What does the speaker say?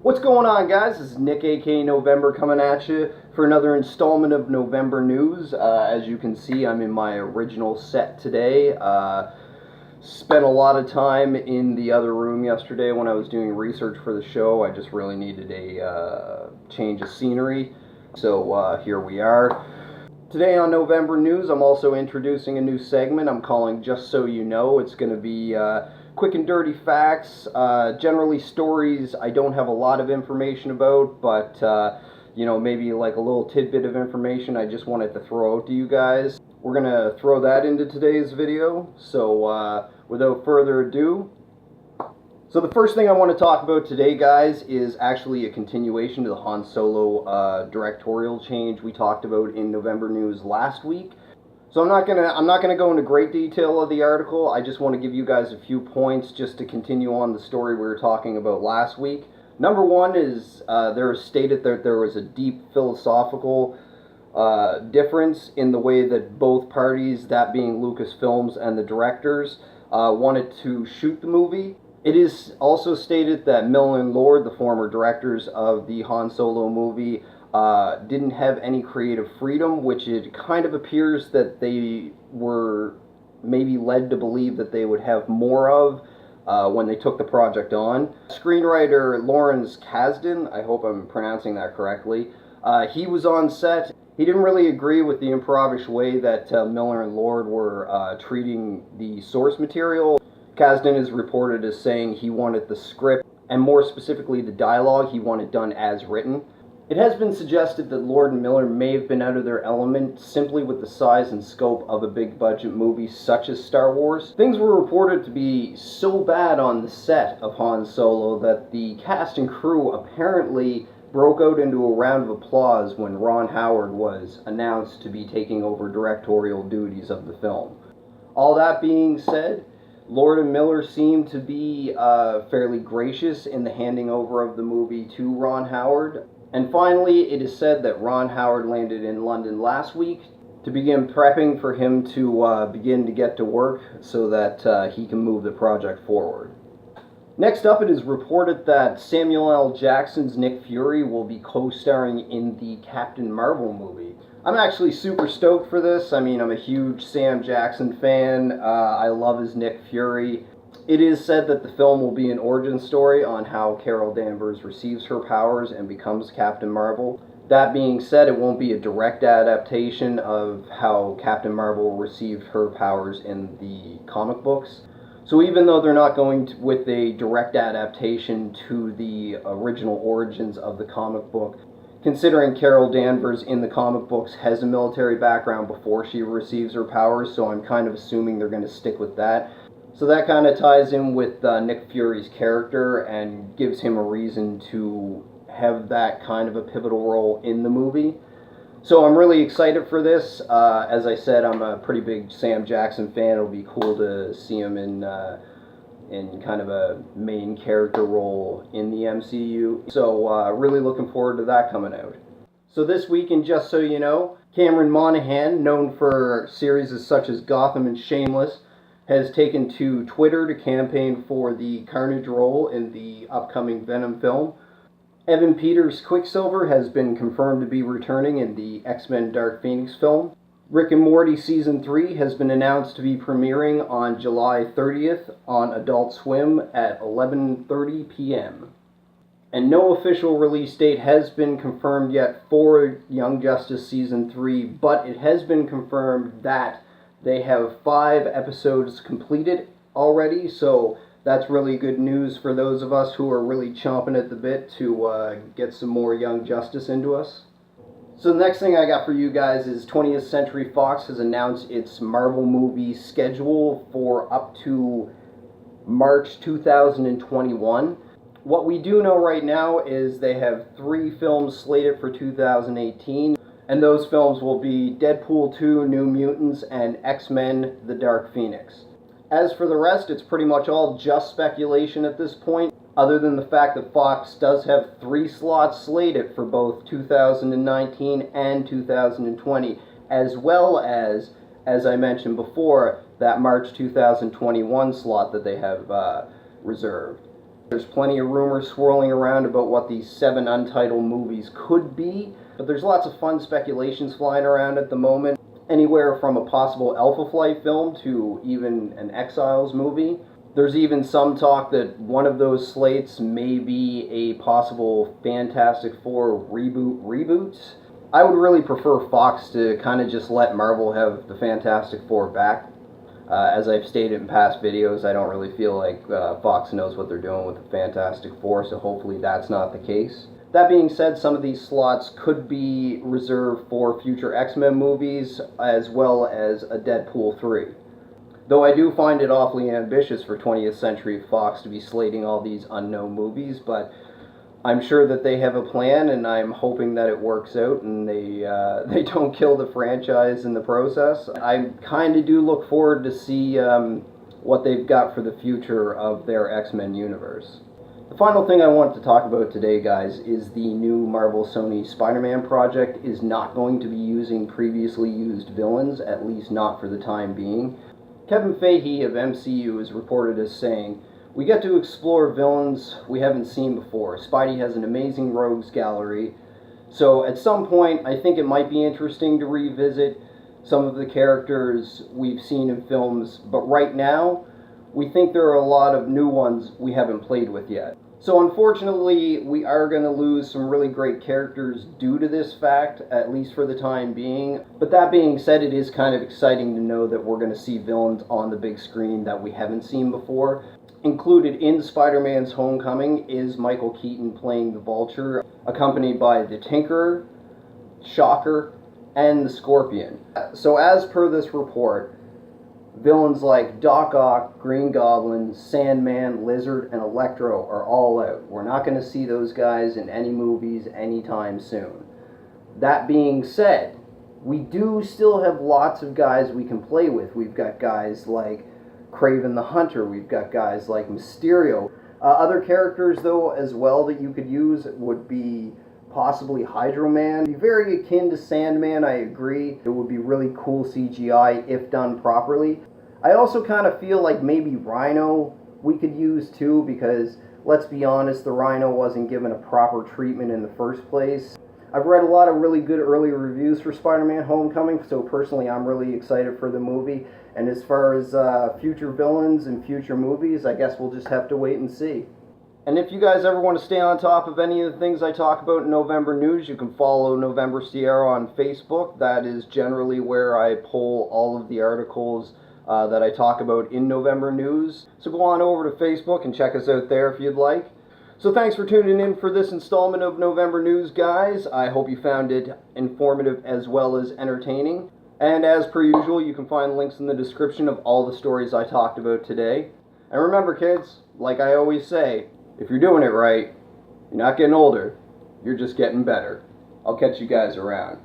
What's going on, guys? This is Nick, aka November, coming at you for another installment of November News. As you can see, I'm in my original set today. Spent a lot of time in the other room yesterday when I was doing research for the show. I just really needed a change of scenery. So here we are. Today on November News, I'm also introducing a new segment I'm calling Just So You Know. It's going to be quick and dirty facts, generally stories I don't have a lot of information about, but maybe like a little tidbit of information I just wanted to throw out to you guys. We're going to throw that into today's video, so without further ado. So the first thing I want to talk about today, guys, is actually a continuation of the Han Solo directorial change we talked about in November News last week. So I'm not gonna go into great detail of the article. I just want to give you guys a few points just to continue on the story we were talking about last week. Number one is there is stated that there was a deep philosophical difference in the way that both parties, that being Lucasfilms and the directors, wanted to shoot the movie. It is also stated that Miller and Lord, the former directors of the Han Solo movie, didn't have any creative freedom, which it kind of appears that they were maybe led to believe that they would have more of when they took the project on. Screenwriter Lawrence Kasdan, I hope I'm pronouncing that correctly, he was on set. He didn't really agree with the improvised way that Miller and Lord were treating the source material. Kasdan is reported as saying he wanted the script, and more specifically the dialogue, he wanted done as written. It has been suggested that Lord and Miller may have been out of their element simply with the size and scope of a big budget movie such as Star Wars. Things were reported to be so bad on the set of Han Solo that the cast and crew apparently broke out into a round of applause when Ron Howard was announced to be taking over directorial duties of the film. All that being said, Lord and Miller seemed to be fairly gracious in the handing over of the movie to Ron Howard. And finally, it is said that Ron Howard landed in London last week to begin prepping for him to begin to get to work so that he can move the project forward. Next up, it is reported that Samuel L. Jackson's Nick Fury will be co-starring in the Captain Marvel movie. I'm actually super stoked for this. I mean, I'm a huge Sam Jackson fan. I love his Nick Fury. It is said that the film will be an origin story on how Carol Danvers receives her powers and becomes Captain Marvel. That being said, it won't be a direct adaptation of how Captain Marvel received her powers in the comic books. So even though they're not going with a direct adaptation to the original origins of the comic book, considering Carol Danvers in the comic books has a military background before she receives her powers, so I'm kind of assuming they're going to stick with that. So that kind of ties in with Nick Fury's character and gives him a reason to have that kind of a pivotal role in the movie. So I'm really excited for this. As I said, I'm a pretty big Sam Jackson fan. It'll be cool to see him in kind of a main character role in the MCU. So really looking forward to that coming out. So this week in Just So You Know, Cameron Monaghan, known for series such as Gotham and Shameless, has taken to Twitter to campaign for the Carnage role in the upcoming Venom film. Evan Peters' Quicksilver has been confirmed to be returning in the X-Men Dark Phoenix film. Rick&Morty Season 3 has been announced to be premiering on July 30th on Adult Swim at 11:30 p.m. And no official release date has been confirmed yet for Young Justice Season 3, but it has been confirmed that they have 5 episodes completed already, so that's really good news for those of us who are really chomping at the bit to get some more Young Justice into us. So the next thing I got for you guys is 20th Century Fox has announced its Marvel movie schedule for up to March 2021. What we do know right now is they have 3 films slated for 2018. And those films will be Deadpool 2, New Mutants, and X-Men, The Dark Phoenix. As for the rest, it's pretty much all just speculation at this point, other than the fact that Fox does have 3 slots slated for both 2019 and 2020, as well as I mentioned before, that March 2021 slot that they have reserved. There's plenty of rumors swirling around about what these 7 untitled movies could be, but there's lots of fun speculations flying around at the moment. Anywhere from a possible Alpha Flight film to even an Exiles movie. There's even some talk that one of those slates may be a possible Fantastic Four reboot. I would really prefer Fox to kind of just let Marvel have the Fantastic Four back. As I've stated in past videos, I don't really feel like Fox knows what they're doing with the Fantastic Four, so hopefully that's not the case. That being said, some of these slots could be reserved for future X-Men movies, as well as a Deadpool 3. Though I do find it awfully ambitious for 20th Century Fox to be slating all these unknown movies, but I'm sure that they have a plan, and I'm hoping that it works out and they don't kill the franchise in the process. I kind of do look forward to see what they've got for the future of their X-Men universe. The final thing I want to talk about today, guys, is the new Marvel Sony Spider-Man project is not going to be using previously used villains, at least not for the time being. Kevin Feige of MCU is reported as saying, "We get to explore villains we haven't seen before. Spidey has an amazing rogues gallery. So at some point, I think it might be interesting to revisit some of the characters we've seen in films, but right now, we think there are a lot of new ones we haven't played with yet." So unfortunately, we are going to lose some really great characters due to this fact, at least for the time being. But that being said, it is kind of exciting to know that we're going to see villains on the big screen that we haven't seen before. Included in Spider-Man's Homecoming is Michael Keaton playing the Vulture, accompanied by the Tinkerer, Shocker, and the Scorpion. So as per this report, villains like Doc Ock, Green Goblin, Sandman, Lizard, and Electro are all out. We're not going to see those guys in any movies anytime soon. That being said, we do still have lots of guys we can play with. We've got guys like Kraven the Hunter. We've got guys like Mysterio. Other characters, though, as well that you could use would be possibly Hydro Man. Be very akin to Sandman, I agree. It would be really cool CGI if done properly. I also kind of feel like maybe Rhino we could use too, because let's be honest, the Rhino wasn't given a proper treatment in the first place. I've read a lot of really good early reviews for Spider-Man Homecoming, so personally I'm really excited for the movie. And as far as future villains and future movies, I guess we'll just have to wait and see. And if you guys ever want to stay on top of any of the things I talk about in November News, you can follow November Sierra on Facebook. That is generally where I pull all of the articles that I talk about in November News. So go on over to Facebook and check us out there if you'd like. So thanks for tuning in for this installment of November News, guys. I hope you found it informative as well as entertaining. And as per usual, you can find links in the description of all the stories I talked about today. And remember, kids, like I always say, if you're doing it right, you're not getting older, you're just getting better. I'll catch you guys around.